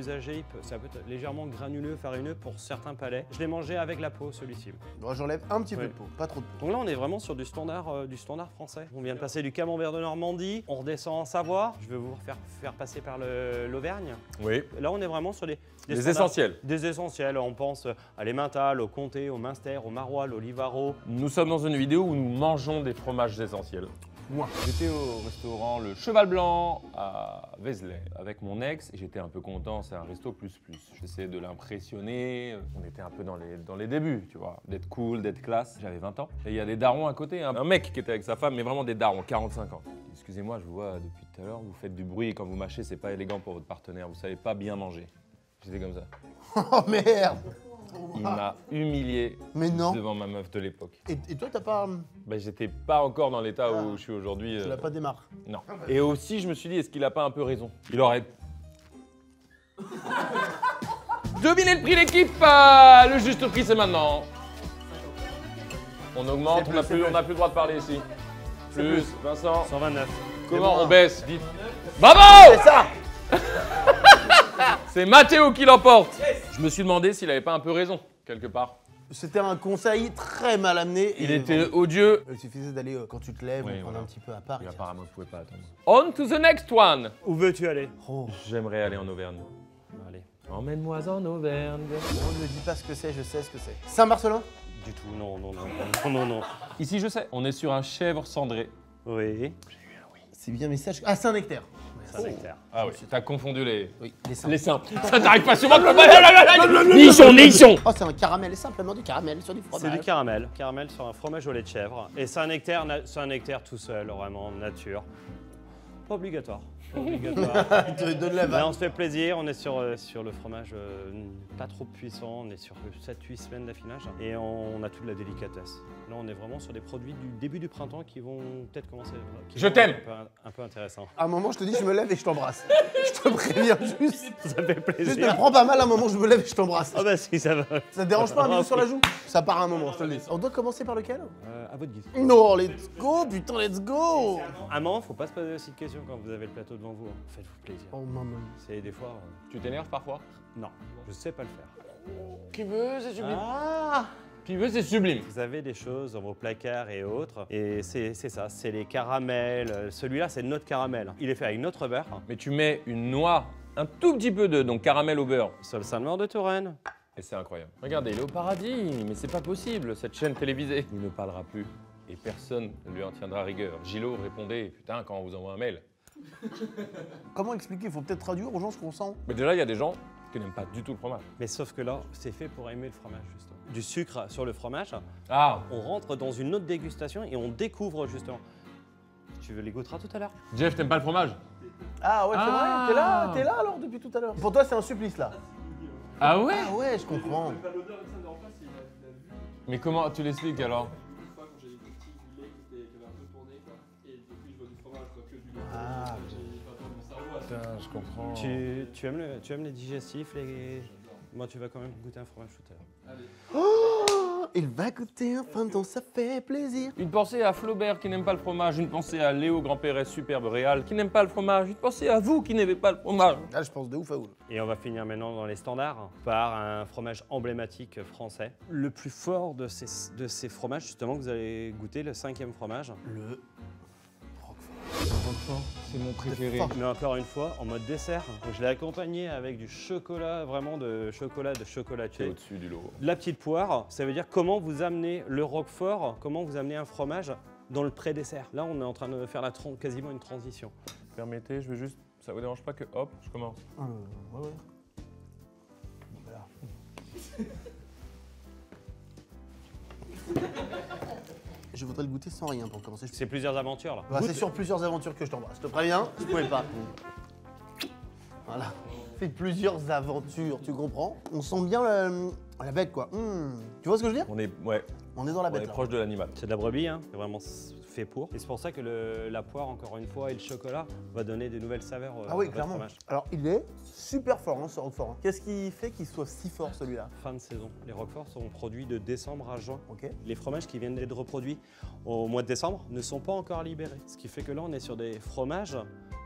[SPEAKER 3] âgé, ça peut être légèrement granuleux, farineux pour certains palais. Je l'ai mangé avec la peau, celui-ci.
[SPEAKER 2] Bon, j'enlève un petit peu
[SPEAKER 3] Oui.
[SPEAKER 2] de peau, pas trop de peau.
[SPEAKER 3] Donc là, on est vraiment sur du standard français. On vient de passer du camembert de Normandie, on redescend en Savoie. Je vais vous faire passer par l'Auvergne.
[SPEAKER 1] Oui.
[SPEAKER 3] Là, on est vraiment sur des
[SPEAKER 1] Les
[SPEAKER 3] standards-
[SPEAKER 1] essentiels.
[SPEAKER 3] Des essentiels. On pense à l'emmental, au comté, au minster, au maroilles, au livaro.
[SPEAKER 1] Nous sommes dans une vidéo où nous mangeons des fromages essentiels.
[SPEAKER 2] Moi.
[SPEAKER 1] J'étais au restaurant Le Cheval Blanc à Vézelay avec mon ex et j'étais un peu content, c'est un resto plus. J'essayais de l'impressionner, on était un peu dans les débuts, tu vois, d'être cool, d'être classe. J'avais 20 ans et il y a des darons à côté, hein. Un mec qui était avec sa femme, mais vraiment des darons, 45 ans. Excusez-moi, je vous vois depuis tout à l'heure, vous faites du bruit et quand vous mâchez, c'est pas élégant pour votre partenaire, vous savez pas bien manger. J'étais comme ça.
[SPEAKER 2] Oh merde!
[SPEAKER 1] Il m'a humilié
[SPEAKER 2] Mais non.
[SPEAKER 1] devant ma meuf de l'époque.
[SPEAKER 2] Et toi, t'as pas.
[SPEAKER 1] Bah, j'étais pas encore dans l'état
[SPEAKER 2] Ah.
[SPEAKER 1] où je suis aujourd'hui.
[SPEAKER 2] Tu l'as pas démarré.
[SPEAKER 1] Non. Et aussi, je me suis dit, est-ce qu'il a pas un peu raison? Il aurait. Devinez le prix l'équipe. Le juste prix, c'est maintenant. On augmente,
[SPEAKER 2] C'est
[SPEAKER 1] on n'a
[SPEAKER 2] plus,
[SPEAKER 1] plus,
[SPEAKER 2] c'est
[SPEAKER 1] on n'a plus le droit de parler ici. Plus, Vincent.
[SPEAKER 3] 129.
[SPEAKER 1] Comment
[SPEAKER 2] moi.
[SPEAKER 1] on baisse? Vite. Bravo!
[SPEAKER 2] C'est ça!
[SPEAKER 1] C'est Mathéo qui l'emporte. Je me suis demandé s'il avait pas un peu raison, quelque part.
[SPEAKER 2] C'était un conseil très mal amené.
[SPEAKER 1] Il
[SPEAKER 2] et
[SPEAKER 1] était
[SPEAKER 2] vraiment,
[SPEAKER 1] odieux.
[SPEAKER 2] il suffisait d'aller quand tu te lèves,
[SPEAKER 1] Oui,
[SPEAKER 2] on prendre
[SPEAKER 1] voilà.
[SPEAKER 2] un petit peu à part.
[SPEAKER 1] Et
[SPEAKER 2] et
[SPEAKER 1] apparemment, vous pouvez pas attendre. On to the next one.
[SPEAKER 3] Où veux-tu aller?
[SPEAKER 2] Oh,
[SPEAKER 1] J'aimerais aller en Auvergne.
[SPEAKER 3] Allez.
[SPEAKER 1] Emmène-moi en Auvergne.
[SPEAKER 2] on ne me dit pas ce que c'est, je sais ce que c'est. Saint-Marcelin?
[SPEAKER 3] du tout, non, non, non, non, non, non.
[SPEAKER 1] Ici, je sais, on est sur un chèvre cendré.
[SPEAKER 3] Oui,
[SPEAKER 2] C'est bien message. Ah, c'est un nectaire.
[SPEAKER 3] c'est un nectaire.
[SPEAKER 1] Ah oui, t'as confondu les...
[SPEAKER 2] Oui, les seins.
[SPEAKER 1] Les seins. Ça t'arrive pas souvent de le... Nichon.
[SPEAKER 2] Oh, c'est un caramel, simplement du caramel sur du
[SPEAKER 3] C'est
[SPEAKER 2] fromage.
[SPEAKER 3] du caramel, caramel sur un fromage au lait de chèvre. Et c'est un nectaire tout seul, vraiment, nature. Pas obligatoire. Pas obligatoire.
[SPEAKER 2] Il te donne la
[SPEAKER 3] Mais
[SPEAKER 2] vanne.
[SPEAKER 3] on se fait plaisir, on est sur le fromage pas trop puissant, on est sur 7-8 semaines d'affinage et on a toute la délicatesse. Là, on est vraiment sur des produits du début du printemps qui vont peut-être commencer.
[SPEAKER 1] Je t'aime.
[SPEAKER 3] Un peu intéressant.
[SPEAKER 2] À un moment, je te dis, je me lève et je t'embrasse. Je te préviens juste.
[SPEAKER 3] Ça fait
[SPEAKER 2] Juste,
[SPEAKER 3] plaisir.
[SPEAKER 2] me prends pas mal, à un moment, je me lève et je t'embrasse.
[SPEAKER 3] Ah bah si, ça va.
[SPEAKER 2] Ça te dérange pas un bisou
[SPEAKER 3] Ah,
[SPEAKER 2] sur la
[SPEAKER 3] oui.
[SPEAKER 2] joue? Ça part à un moment, je te le dis. On doit commencer par lequel?
[SPEAKER 3] À votre guise.
[SPEAKER 2] Non, let's go, putain, let's go.
[SPEAKER 3] À un moment, faut pas se poser aussi de questions quand vous avez le plateau devant vous. hein. Faites-vous plaisir.
[SPEAKER 2] Oh maman.
[SPEAKER 3] C'est des fois.
[SPEAKER 1] Tu t'énerves parfois?
[SPEAKER 3] Non, je sais pas le faire.
[SPEAKER 1] Qui veut, c'est sublime.
[SPEAKER 3] Ah
[SPEAKER 1] Qui veut, c'est sublime.
[SPEAKER 3] Vous avez des choses dans vos placards et autres, et c'est ça, c'est les caramels. Celui-là, c'est notre caramel. Il est fait avec notre beurre,
[SPEAKER 1] Mais tu mets une noix, un tout petit peu de donc caramel au beurre.
[SPEAKER 3] sur le Saint-Maur de Touraine.
[SPEAKER 1] Et c'est incroyable. Regardez, il est au paradis, mais c'est pas possible, cette chaîne télévisée. Il ne parlera plus et personne ne lui en tiendra rigueur. Gillot répondait, putain, quand on vous envoie un mail.
[SPEAKER 2] Comment expliquer? Il faut peut-être traduire aux gens ce qu'on sent.
[SPEAKER 1] Mais déjà, il y a des gens qui n'aiment pas du tout le fromage.
[SPEAKER 3] Mais sauf que là, c'est fait pour aimer le fromage, justement. Du sucre sur le fromage,
[SPEAKER 1] Ah,
[SPEAKER 3] on rentre dans une autre dégustation et on découvre justement. Tu les goûteras tout à l'heure.
[SPEAKER 1] Jeff, t'aimes pas le fromage?
[SPEAKER 2] Ah ouais, c'est
[SPEAKER 1] Ah.
[SPEAKER 2] vrai, t'es là alors depuis tout à l'heure. Pour toi, c'est un supplice là.
[SPEAKER 1] Ah ouais?
[SPEAKER 2] Ah ouais, je comprends.
[SPEAKER 1] Mais comment tu l'expliques alors?
[SPEAKER 5] Une fois, quand j'ai été petit, du lait qui avait un peu tourné, quoi. Et depuis, je vois du fromage, quoi, que du lait.
[SPEAKER 2] Ah,
[SPEAKER 5] J'ai pas trop mon cerveau à ça.
[SPEAKER 1] Putain, je comprends.
[SPEAKER 3] Tu aimes les digestifs, les... Moi, tu vas quand même goûter un fromage tout à l'heure.
[SPEAKER 5] Allez.
[SPEAKER 2] Oh, il va goûter un fin dont ça fait plaisir.
[SPEAKER 1] Une pensée à Flaubert qui n'aime pas le fromage, une pensée à Léo Grand-Pérez, superbe réal, qui n'aime pas le fromage, une pensée à vous qui n'aimez pas le fromage.
[SPEAKER 2] Ah, je pense de ouf à ouf.
[SPEAKER 3] Et on va finir maintenant dans les standards par un fromage emblématique français. Le plus fort de ces fromages, justement, que vous allez goûter, le 5e fromage.
[SPEAKER 2] Le
[SPEAKER 1] Roquefort, c'est mon préféré.
[SPEAKER 2] fuck.
[SPEAKER 3] Mais encore une fois, en mode dessert. Donc je l'ai accompagné avec du chocolat, vraiment de
[SPEAKER 1] C'est
[SPEAKER 3] chocolatier.
[SPEAKER 1] au-dessus du lot.
[SPEAKER 3] De la petite poire, ça veut dire comment vous amenez le roquefort, comment vous amenez un fromage dans le pré-dessert. Là, on est en train de faire quasiment une transition.
[SPEAKER 1] Permettez, je veux juste, ça vous dérange pas que hop, je commence.
[SPEAKER 2] Ouais, ouais. Voilà. Je voudrais le goûter sans rien pour commencer.
[SPEAKER 3] C'est plusieurs aventures là.
[SPEAKER 2] Bah, c'est sur plusieurs aventures que je t'embrasse. Je te préviens, je pouvais pas. Voilà. C'est plusieurs aventures, tu comprends? On sent bien la bête quoi. Tu vois ce que je veux dire?
[SPEAKER 1] On est, ouais,
[SPEAKER 2] On est dans la
[SPEAKER 1] on
[SPEAKER 2] bête
[SPEAKER 1] est
[SPEAKER 2] là.
[SPEAKER 1] proche de l'animal.
[SPEAKER 3] C'est de la brebis, hein. C'est vraiment fait pour. Et c'est pour ça que la poire, encore une fois, et le chocolat va donner des nouvelles saveurs
[SPEAKER 2] Ah oui,
[SPEAKER 3] à votre
[SPEAKER 2] clairement.
[SPEAKER 3] fromage.
[SPEAKER 2] Alors il est super fort hein, ce roquefort. hein. Qu'est-ce qui fait qu'il soit si fort celui-là?
[SPEAKER 3] Fin de saison. Les roqueforts seront produits de décembre à juin.
[SPEAKER 2] Ok.
[SPEAKER 3] Les fromages qui viennent d'être reproduits au mois de décembre ne sont pas encore libérés. Ce qui fait que là, on est sur des fromages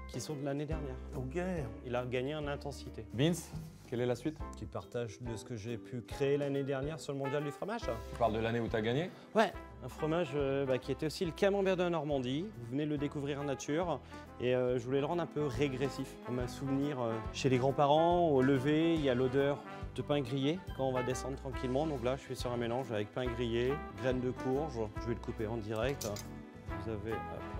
[SPEAKER 3] qui sont de l'année dernière.
[SPEAKER 2] Ok.
[SPEAKER 3] Il a gagné en intensité.
[SPEAKER 1] Vince, quelle est la suite?
[SPEAKER 3] Petit partage de ce que j'ai pu créer l'année dernière sur le mondial du fromage.
[SPEAKER 1] Tu parles de l'année où t'as gagné?
[SPEAKER 3] Ouais, un fromage qui était aussi le camembert de Normandie. Vous venez de le découvrir en nature et je voulais le rendre un peu régressif. Comme un souvenir chez les grands-parents, au lever, il y a l'odeur de pain grillé quand on va descendre tranquillement. Donc là, je suis sur un mélange avec pain grillé, graines de courge. Je vais le couper en direct. Vous avez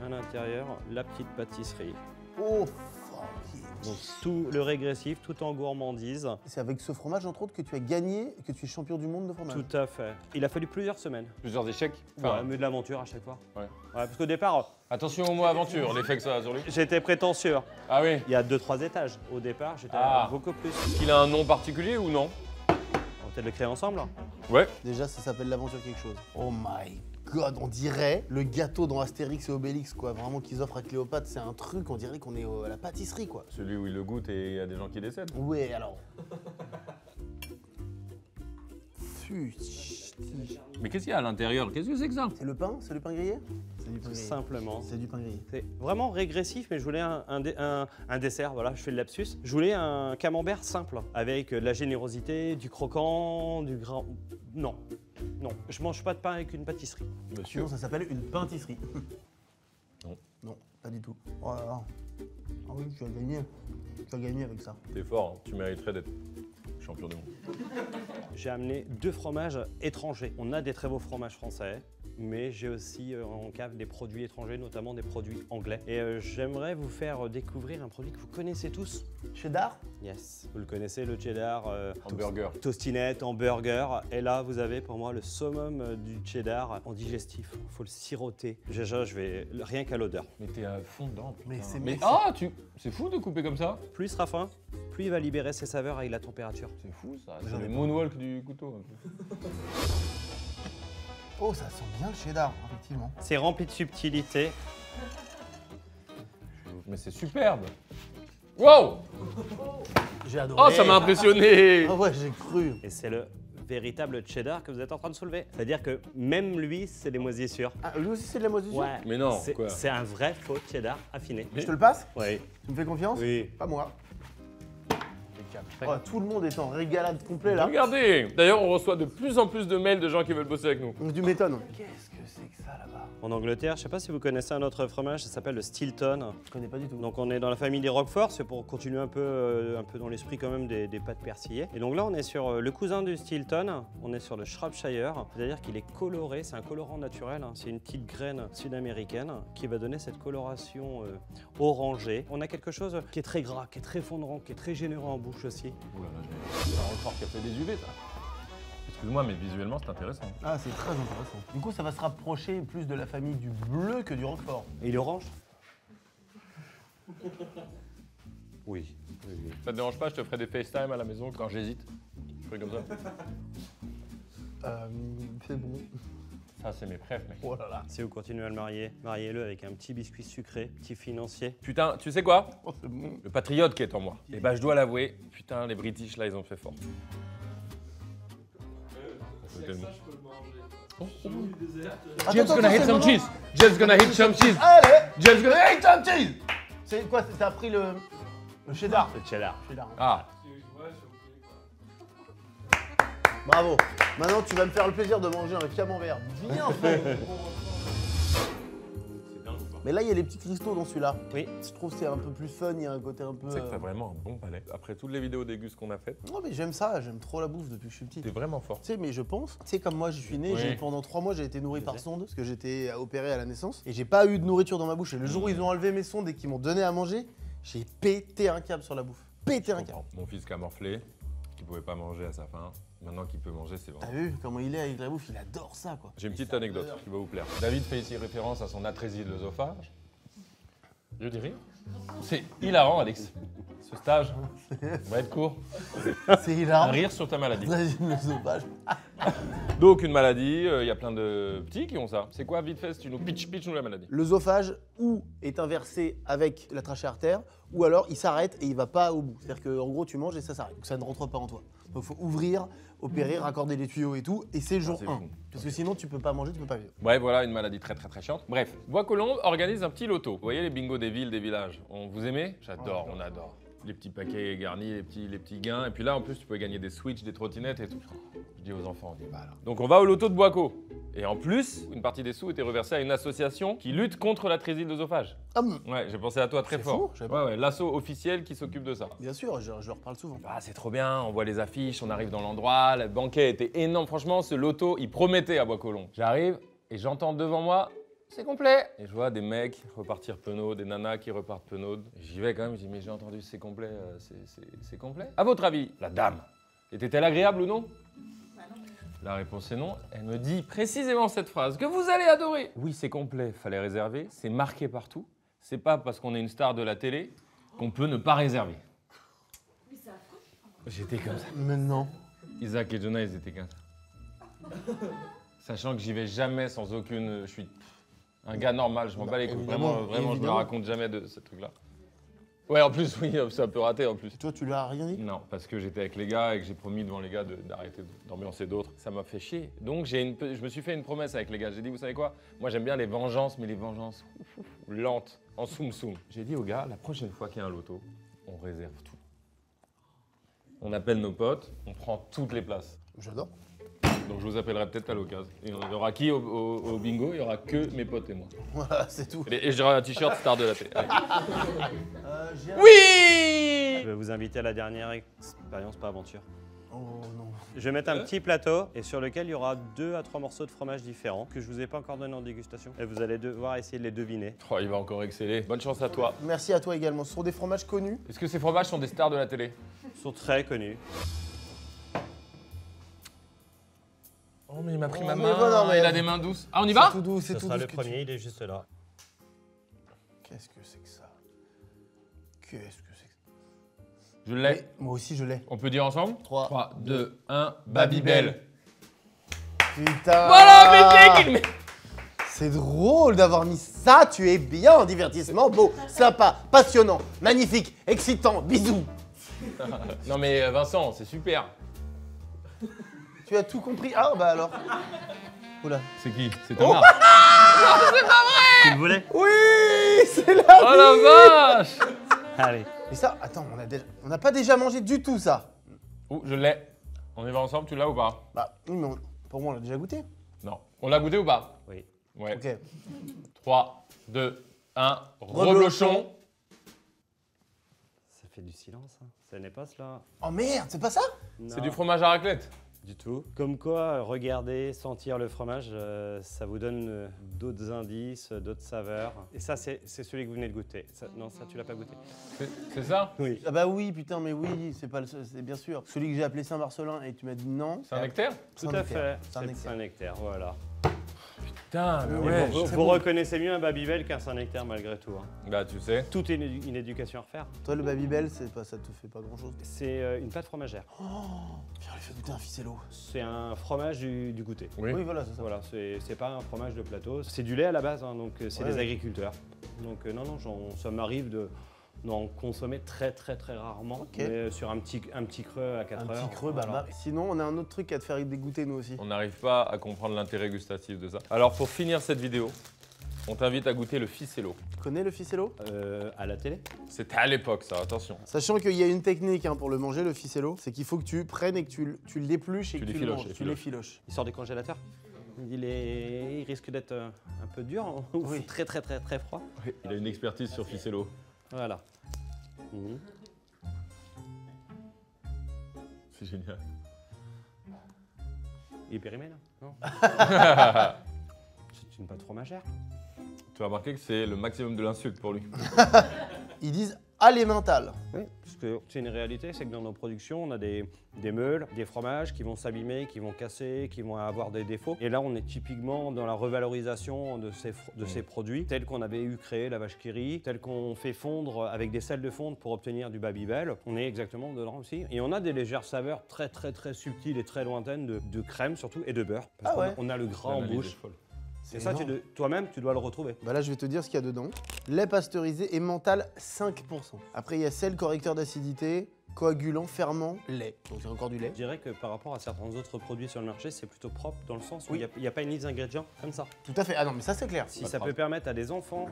[SPEAKER 3] à l'intérieur la petite pâtisserie.
[SPEAKER 2] Oh fuck.
[SPEAKER 3] Donc tout le régressif, tout en gourmandise.
[SPEAKER 2] C'est avec ce fromage entre autres que tu as gagné et que tu es champion du monde de fromage.
[SPEAKER 3] Tout à fait. Il a fallu plusieurs semaines.
[SPEAKER 1] Plusieurs échecs?
[SPEAKER 3] Ouais, mais de l'aventure à chaque fois.
[SPEAKER 1] Ouais.
[SPEAKER 3] Ouais, parce qu'au départ,
[SPEAKER 1] Attention au mot aventure, l'effet que ça a sur lui.
[SPEAKER 3] j'étais prétentieux.
[SPEAKER 1] Ah oui.
[SPEAKER 3] Il y a 2-3 étages. Au départ, j'étais
[SPEAKER 1] Ah.
[SPEAKER 3] beaucoup plus.
[SPEAKER 1] Est-ce qu'il a un nom particulier ou non?
[SPEAKER 3] On va peut-être le créer ensemble.
[SPEAKER 1] Ouais.
[SPEAKER 2] Déjà, ça s'appelle l'aventure quelque chose. Oh my god, on dirait le gâteau dans Astérix et Obélix, quoi. Vraiment qu'ils offrent à Cléopâtre, c'est un truc, on dirait qu'on est à la pâtisserie, quoi.
[SPEAKER 1] Celui où il le goûte et il y a des gens qui décèdent.
[SPEAKER 2] Ouais, alors. Futi.
[SPEAKER 1] Mais qu'est-ce qu'il y a à l'intérieur? Qu'est-ce que c'est que ça?
[SPEAKER 2] C'est le pain? C'est le pain grillé? C'est du pain
[SPEAKER 3] Tout
[SPEAKER 2] grillé.
[SPEAKER 3] simplement.
[SPEAKER 2] C'est du pain grillé.
[SPEAKER 3] C'est vraiment régressif, mais je voulais un dessert. Voilà, je fais le lapsus. Je voulais un camembert simple, avec de la générosité, du croquant, du gras. Non, non, je mange pas de pain avec une pâtisserie.
[SPEAKER 1] Monsieur.
[SPEAKER 2] Sinon, ça s'appelle une pâtisserie.
[SPEAKER 1] Non.
[SPEAKER 2] Non, pas du tout. Oh là là. Ah oui, tu as gagné. Tu as gagné avec ça.
[SPEAKER 1] T'es fort, hein. Tu mériterais d'être champion du monde.
[SPEAKER 3] J'ai amené 2 fromages étrangers. On a des très beaux fromages français, mais j'ai aussi en cave des produits étrangers, notamment des produits anglais. Et j'aimerais vous faire découvrir un produit que vous connaissez tous.
[SPEAKER 2] Cheddar?
[SPEAKER 3] Yes. Vous le connaissez, le cheddar,
[SPEAKER 1] En burger.
[SPEAKER 3] tostinette, en burger. Et là, vous avez pour moi le summum du cheddar en digestif. Il faut le siroter. Déjà, je vais rien qu'à l'odeur.
[SPEAKER 1] Mais t'es à fond dedans.
[SPEAKER 2] Mais
[SPEAKER 1] putain.
[SPEAKER 2] c'est-
[SPEAKER 1] Mais
[SPEAKER 2] mais
[SPEAKER 1] ah, c'est fou de couper comme ça.
[SPEAKER 3] Plus il sera fin, plus il va libérer ses saveurs avec la température.
[SPEAKER 1] C'est fou ça.
[SPEAKER 2] J'en
[SPEAKER 1] C'est
[SPEAKER 2] ai
[SPEAKER 1] le
[SPEAKER 2] pas.
[SPEAKER 1] moonwalk du couteau. un peu.
[SPEAKER 2] Oh, ça sent bien le cheddar, effectivement.
[SPEAKER 3] C'est rempli de subtilité.
[SPEAKER 1] Mais c'est superbe. Wow.
[SPEAKER 2] J'ai adoré.
[SPEAKER 1] Oh, ça m'a impressionné.
[SPEAKER 2] Ah ouais, j'ai cru.
[SPEAKER 3] Et c'est le véritable cheddar que vous êtes en train de soulever. C'est-à-dire que même lui, c'est des moisissures.
[SPEAKER 2] Ah, lui aussi, c'est de la moisissure?
[SPEAKER 1] Mais non,
[SPEAKER 3] c'est
[SPEAKER 1] quoi.
[SPEAKER 3] c'est un vrai faux cheddar affiné.
[SPEAKER 2] Je te le passe?
[SPEAKER 3] Oui.
[SPEAKER 2] Tu me fais confiance?
[SPEAKER 3] Oui.
[SPEAKER 2] Pas moi. Oh, tout le monde est en régalade complet là.
[SPEAKER 1] Regardez. D'ailleurs, on reçoit de plus en plus de mails de gens qui veulent bosser avec nous.
[SPEAKER 2] Tu m'étonnes. Qu'est-ce que c'est que ça là-bas?
[SPEAKER 3] En Angleterre, je ne sais pas si vous connaissez un autre fromage, ça s'appelle le Stilton.
[SPEAKER 2] Je connais pas du tout.
[SPEAKER 3] Donc on est dans la famille des Roquefort, c'est pour continuer un peu dans l'esprit quand même des pâtes persillées. Et donc là, on est sur le cousin du Stilton, on est sur le Shropshire, c'est-à-dire qu'il est coloré, c'est un colorant naturel, hein. C'est une petite graine sud-américaine qui va donner cette coloration orangée. On a quelque chose qui est très gras, qui est très fondant, qui est très généreux en bouche aussi.
[SPEAKER 1] Ouh là là, c'est un Roquefort qui a fait des UV, ça. Excuse-moi, mais visuellement, c'est intéressant.
[SPEAKER 2] Ah, c'est très intéressant. Du coup, ça va se rapprocher plus de la famille du bleu que du roquefort.
[SPEAKER 3] Et l'orange? Oui.
[SPEAKER 1] Ça te dérange pas, je te ferai des FaceTime à la maison quand j'hésite. Je ferai comme ça.
[SPEAKER 2] C'est bon.
[SPEAKER 1] Ça, c'est mes préfs, mec.
[SPEAKER 2] Oh là là.
[SPEAKER 3] Si vous continuez à le marier, mariez-le avec un petit biscuit sucré, petit financier.
[SPEAKER 1] Putain, tu sais quoi?
[SPEAKER 2] Oh, c'est bon.
[SPEAKER 1] Le patriote qui est en moi. Et bah, je dois l'avouer, putain, les British, là, ils ont fait fort.
[SPEAKER 5] C'est que ça, je peux le manger. Je suis désert.
[SPEAKER 1] Jeff's gonna hit some cheese. Jeff's gonna hit some cheese.
[SPEAKER 2] Allez.
[SPEAKER 1] Jeff's gonna hit some cheese.
[SPEAKER 2] C'est quoi? T'as pris le cheddar?
[SPEAKER 3] Le cheddar.
[SPEAKER 2] Cheddar.
[SPEAKER 1] Ah,
[SPEAKER 5] Ouais, j'ai oublié quoi.
[SPEAKER 2] Bravo. Maintenant, tu vas me faire le plaisir de manger un camembert. Bien fait. Mais là, il y a les petits cristaux dans celui-là.
[SPEAKER 3] Oui.
[SPEAKER 2] Je trouve que c'est un peu plus fun, il y a un côté un peu...
[SPEAKER 1] c'est que t'as vraiment un bon palais. Après toutes les vidéos dégustes qu'on a faites,
[SPEAKER 2] Non mais j'aime ça, j'aime trop la bouffe depuis que je suis petit.
[SPEAKER 1] t'es
[SPEAKER 2] Tu
[SPEAKER 1] vraiment fort.
[SPEAKER 2] sais, mais je pense, tu sais, comme moi je suis né,
[SPEAKER 1] Oui.
[SPEAKER 2] pendant 3 mois j'ai été nourri par sonde, parce que j'étais opéré à la naissance, et j'ai pas eu de nourriture dans ma bouche. Et le jour où ils ont enlevé mes sondes et qu'ils m'ont donné à manger, j'ai pété un câble sur la bouffe. Pété un câble.
[SPEAKER 1] Comprends. Mon fils qui a morflé, qui pouvait pas manger à sa faim, maintenant qu'il peut manger, c'est
[SPEAKER 2] T'as
[SPEAKER 1] vraiment...
[SPEAKER 2] vu comment il est avec la bouffe, il adore ça quoi.
[SPEAKER 1] J'ai une petite anecdote qui va vous plaire. David fait ici référence à son atrésie de l'œsophage. Je dis rire. C'est hilarant, Alex. Ce stage va être court.
[SPEAKER 2] C'est
[SPEAKER 1] Un
[SPEAKER 2] hilarant.
[SPEAKER 1] rire sur ta maladie.
[SPEAKER 2] Vas-y, le sauvage.
[SPEAKER 1] Donc une maladie, il y a plein de petits qui ont ça. C'est quoi, vite fait, si tu nous pitch-nous la maladie?
[SPEAKER 2] L'œsophage ou est inversé avec la trachée artère, ou alors il s'arrête et il va pas au bout. C'est-à-dire qu'en gros tu manges et ça s'arrête. Donc ça ne rentre pas en toi. Donc il faut ouvrir, opérer, raccorder les tuyaux et tout, et c'est le jour
[SPEAKER 1] c'est
[SPEAKER 2] 1.
[SPEAKER 1] fou.
[SPEAKER 2] Parce que sinon tu peux pas manger, tu peux pas vivre.
[SPEAKER 1] Ouais, voilà, une maladie très très très chiante. Bref, Bois-Colombes organise un petit loto. Vous voyez les bingos des villes, des villages? Vous aimez? J'adore, on adore. Les petits paquets garnis, les petits gains. Et puis là, en plus, tu peux gagner des Switch, des trottinettes et tout. Je dis aux enfants, on dit, bah là. Donc on va au loto de Boico. Et en plus, une partie des sous était reversée à une association qui lutte contre la trésie de l'œsophage. Ouais, j'ai pensé à toi très
[SPEAKER 2] C'est
[SPEAKER 1] fort.
[SPEAKER 2] fou, je savais pas.
[SPEAKER 1] Ouais, l'asso officiel qui s'occupe de ça.
[SPEAKER 2] Bien sûr, je leur parle souvent.
[SPEAKER 1] Ah, c'est trop bien, on voit les affiches, on arrive dans l'endroit, le banquet était énorme. Franchement, ce loto, il promettait à Bois-Colombes. J'arrive et j'entends devant moi, c'est complet. Et je vois des mecs repartir penauds, des nanas qui repartent penaudes. J'y vais quand même, je dis, mais j'ai entendu, c'est complet, c'est complet. À votre avis, la dame, était-elle agréable ou non? La réponse est non. Elle me dit précisément cette phrase que vous allez adorer. Oui, c'est complet, fallait réserver, c'est marqué partout. C'est pas parce qu'on est une star de la télé qu'on peut ne pas réserver.
[SPEAKER 4] Oui, c'est affreux.
[SPEAKER 1] J'étais comme ça.
[SPEAKER 2] Mais non.
[SPEAKER 1] Isaac et Jonah, ils étaient comme ça. Sachant que j'y vais jamais sans aucune... Je suis un gars normal, je m'en bats les couilles.
[SPEAKER 2] évidemment,
[SPEAKER 1] Vraiment, je me
[SPEAKER 2] évidemment.
[SPEAKER 1] raconte jamais de ce truc-là. Ouais, en plus, oui, ça peut rater en plus.
[SPEAKER 2] Toi, tu l'as rien dit?
[SPEAKER 1] Non, parce que j'étais avec les gars et que j'ai promis devant les gars d'arrêter d'ambiancer d'autres. Ça m'a fait chier. Donc, je me suis fait une promesse avec les gars. J'ai dit, vous savez quoi? Moi, j'aime bien les vengeances, mais les vengeances lentes, en soum-soum. J'ai dit aux gars, la prochaine fois qu'il y a un loto, on réserve tout. On appelle nos potes, on prend toutes les places.
[SPEAKER 2] J'adore.
[SPEAKER 1] Donc, je vous appellerai peut-être à l'occasion. Il y aura qui au bingo? Il y aura que mes potes et moi.
[SPEAKER 2] Voilà, c'est tout.
[SPEAKER 1] Et j'aurai un t-shirt star de la télé. Allez.
[SPEAKER 2] J'ai
[SPEAKER 1] Oui!
[SPEAKER 3] Je vais vous inviter à la dernière expérience, pas aventure.
[SPEAKER 2] Oh non.
[SPEAKER 3] Je vais mettre un petit plateau et sur lequel il y aura 2 à 3 morceaux de fromage différents que je vous ai pas encore donné en dégustation. Et vous allez devoir essayer de les deviner.
[SPEAKER 1] Oh, il va encore exceller. Bonne chance à toi.
[SPEAKER 2] Merci à toi également. Ce sont des fromages connus.
[SPEAKER 1] Est-ce que ces fromages sont des stars de la télé?
[SPEAKER 3] Ils sont très connus.
[SPEAKER 1] Oh, mais il m'a pris
[SPEAKER 2] Oh,
[SPEAKER 1] ma
[SPEAKER 2] mais
[SPEAKER 1] main.
[SPEAKER 2] voilà, mais-
[SPEAKER 1] Il a des mains douces. Ah, on y va?
[SPEAKER 2] C'est tout doux, c'est
[SPEAKER 3] Ce
[SPEAKER 2] tout
[SPEAKER 3] sera
[SPEAKER 2] doux.
[SPEAKER 3] le premier, il est juste là.
[SPEAKER 2] Qu'est-ce que c'est que ça? Qu'est-ce que c'est que ça?
[SPEAKER 1] Je l'ai.
[SPEAKER 2] Moi aussi, je l'ai.
[SPEAKER 1] On peut dire ensemble?
[SPEAKER 2] 3,
[SPEAKER 1] 3, 2, 1. Babybel.
[SPEAKER 2] Putain.
[SPEAKER 1] Voilà, mais
[SPEAKER 2] C'est drôle d'avoir mis ça. Tu es bien. Divertissement, beau, sympa, passionnant, magnifique, excitant. Bisous.
[SPEAKER 1] Non, mais Vincent, c'est super.
[SPEAKER 2] Tu as tout compris. Ah bah alors. Oula.
[SPEAKER 1] C'est qui? C'est Thomas.
[SPEAKER 3] Tu le voulais?
[SPEAKER 2] Oui, c'est la
[SPEAKER 1] Oh la vache!
[SPEAKER 3] Allez.
[SPEAKER 2] Et ça, attends, on n'a pas déjà mangé du tout ça.
[SPEAKER 1] Oh, je l'ai. On y va ensemble, tu l'as ou pas?
[SPEAKER 2] Bah, oui, mais pour moi, on l'a déjà goûté.
[SPEAKER 1] Non. On l'a goûté ou pas?
[SPEAKER 3] Oui.
[SPEAKER 1] Ouais.
[SPEAKER 2] Ok.
[SPEAKER 1] 3, 2, 1.
[SPEAKER 2] Reblochon.
[SPEAKER 1] Reblochon.
[SPEAKER 3] Ça fait du silence, hein. Ça n'est pas cela.
[SPEAKER 2] Oh merde, c'est pas ça?
[SPEAKER 1] C'est
[SPEAKER 3] Non.
[SPEAKER 1] du fromage à raclette.
[SPEAKER 3] Du tout. Comme quoi, regarder, sentir le fromage, ça vous donne d'autres indices, d'autres saveurs. Et ça, c'est celui que vous venez de goûter. Non, ça, tu l'as pas goûté.
[SPEAKER 1] C'est ça?
[SPEAKER 3] Oui.
[SPEAKER 2] Ah bah oui, putain, mais oui, c'est pas le seul, c'est bien sûr. Celui que j'ai appelé Saint-Marcelin et tu m'as dit non.
[SPEAKER 1] C'est un nectaire?
[SPEAKER 3] Tout à
[SPEAKER 2] Saint-Nectaire.
[SPEAKER 3] fait. C'est
[SPEAKER 2] Saint-Nectaire.
[SPEAKER 3] Saint-Nectaire, voilà.
[SPEAKER 1] Putain, mais
[SPEAKER 2] Et
[SPEAKER 1] ouais.
[SPEAKER 3] Vous reconnaissez mieux un Babybel qu'un Saint-Nectaire malgré tout, hein.
[SPEAKER 1] Bah, tu sais.
[SPEAKER 3] Tout est une éducation à refaire.
[SPEAKER 2] Toi, le Babybel, c'est pas, ça te fait pas grand chose.
[SPEAKER 3] C'est une pâte fromagère.
[SPEAKER 2] Viens, lui fais goûter un ficello.
[SPEAKER 3] C'est un fromage du goûter.
[SPEAKER 1] Oui.
[SPEAKER 2] Oui, voilà, c'est ça.
[SPEAKER 3] Voilà, c'est pas un fromage de plateau. C'est du lait à la base, hein, donc c'est
[SPEAKER 2] Ouais,
[SPEAKER 3] des
[SPEAKER 2] ouais.
[SPEAKER 3] agriculteurs. Donc non, ça m'arrive d'en consommer très rarement.
[SPEAKER 2] Ok.
[SPEAKER 3] Mais sur un petit creux à 4
[SPEAKER 2] Un
[SPEAKER 3] heures.
[SPEAKER 2] petit creux, bah,
[SPEAKER 3] voilà.
[SPEAKER 2] bah. Sinon, on a un autre truc à te faire dégoûter, nous aussi.
[SPEAKER 1] On n'arrive pas à comprendre l'intérêt gustatif de ça. Alors, pour finir cette vidéo, on t'invite à goûter le ficello.
[SPEAKER 2] Tu connais le ficello?
[SPEAKER 3] À la télé.
[SPEAKER 1] C'était à l'époque, ça, attention.
[SPEAKER 2] Sachant qu'il y a une technique pour le manger, le ficello, c'est qu'il faut que tu prennes et que tu l'épluches et
[SPEAKER 1] Tu
[SPEAKER 2] que tu le
[SPEAKER 1] l'effiloches,
[SPEAKER 2] manges. Tu l'effiloches.
[SPEAKER 3] Il sort du congélateur. Il risque d'être un peu dur ou
[SPEAKER 2] Oui.
[SPEAKER 3] très froid.
[SPEAKER 1] Il a une expertise sur ficello.
[SPEAKER 3] Voilà. Mhm.
[SPEAKER 1] C'est génial.
[SPEAKER 3] Il est périmé là? Non. C'est une pâte fromagère.
[SPEAKER 1] Tu as remarqué que c'est le maximum de l'insulte pour lui.
[SPEAKER 2] Ils disent alimental.
[SPEAKER 3] Oui, parce que c'est une réalité, c'est que dans nos productions, on a des meules, des fromages qui vont s'abîmer, qui vont casser, qui vont avoir des défauts. Et là, on est typiquement dans la revalorisation de ces produits, tels qu'on avait eu créé la vache qui rit, tels qu'on fait fondre avec des sels de fonte pour obtenir du Babybel. On est exactement dedans aussi. Et on a des légères saveurs très subtiles et très lointaines de crème surtout et de beurre. Parce
[SPEAKER 2] Ah ouais.
[SPEAKER 3] qu'on a le gras en
[SPEAKER 1] L'analyse
[SPEAKER 3] bouche.
[SPEAKER 1] est folle.
[SPEAKER 3] Et ça,
[SPEAKER 2] énorme.
[SPEAKER 3] toi-même, tu dois le retrouver.
[SPEAKER 2] Bah là, je vais te dire ce qu'il y a dedans. Lait pasteurisé et mental 5%. Après, il y a sel, correcteur d'acidité, coagulant, ferment, lait. Donc c'est encore du lait.
[SPEAKER 3] Je dirais que par rapport à certains autres produits sur le marché, c'est plutôt propre dans le sens où
[SPEAKER 2] Oui.
[SPEAKER 3] il n'y a pas une liste d'ingrédients comme ça.
[SPEAKER 2] Tout à fait. Ah non, mais ça c'est clair.
[SPEAKER 3] Si
[SPEAKER 1] Pas
[SPEAKER 3] ça
[SPEAKER 1] de
[SPEAKER 3] peut permettre à des enfants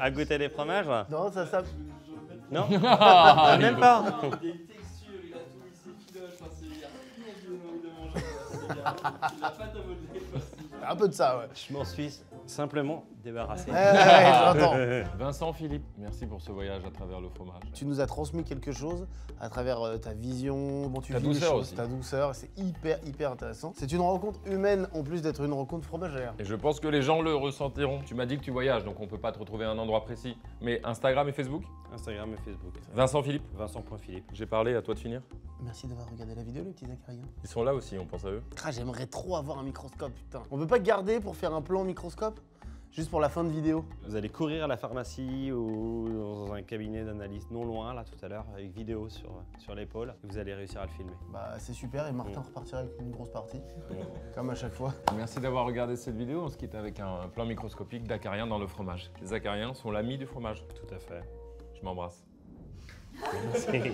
[SPEAKER 3] à goûter des fromages,
[SPEAKER 2] Non, ça.
[SPEAKER 3] non, même pas.
[SPEAKER 5] Des textures, il a tout, il s'effiloche, enfin, il y a rien qui donne envie de manger. C'est bien. Il a pas de modeler, quoi.
[SPEAKER 2] Un peu de ça, ouais.
[SPEAKER 3] Je m'en suis simplement débarrassé.
[SPEAKER 2] Ouais, j'entends.
[SPEAKER 1] Vincent Philippe, merci pour ce voyage à travers le fromage.
[SPEAKER 2] Tu nous as transmis quelque chose à travers ta vision, bon, tu
[SPEAKER 1] Ta
[SPEAKER 2] vis les
[SPEAKER 1] douceur
[SPEAKER 2] choses,
[SPEAKER 1] aussi.
[SPEAKER 2] ta douceur. C'est hyper intéressant. C'est une rencontre humaine en plus d'être une rencontre fromagère.
[SPEAKER 1] Et je pense que les gens le ressentiront. Tu m'as dit que tu voyages, donc on peut pas te retrouver à un endroit précis. Mais Instagram et Facebook?
[SPEAKER 3] Instagram et Facebook.
[SPEAKER 1] Vincent Philippe,
[SPEAKER 3] Vincent.Philippe.
[SPEAKER 1] j'ai parlé, à toi de finir.
[SPEAKER 2] Merci d'avoir regardé la vidéo, les petits acariens.
[SPEAKER 1] Ils sont là aussi, on pense à eux.
[SPEAKER 2] Ah, j'aimerais trop avoir un microscope, putain. On peut pas garder pour faire un plan microscope? Juste pour la fin de vidéo?
[SPEAKER 3] Vous allez courir à la pharmacie ou dans un cabinet d'analyse non loin, là, tout à l'heure, avec vidéo sur l'épaule. Vous allez réussir à le filmer.
[SPEAKER 2] Bah, c'est super et Martin repartira avec une grosse partie. Comme à chaque fois.
[SPEAKER 1] Merci d'avoir regardé cette vidéo. On se quitte avec un plan microscopique d'acariens dans le fromage. Les acariens sont l'ami du fromage.
[SPEAKER 3] Tout à fait.
[SPEAKER 1] Je m'embrasse.
[SPEAKER 3] Merci.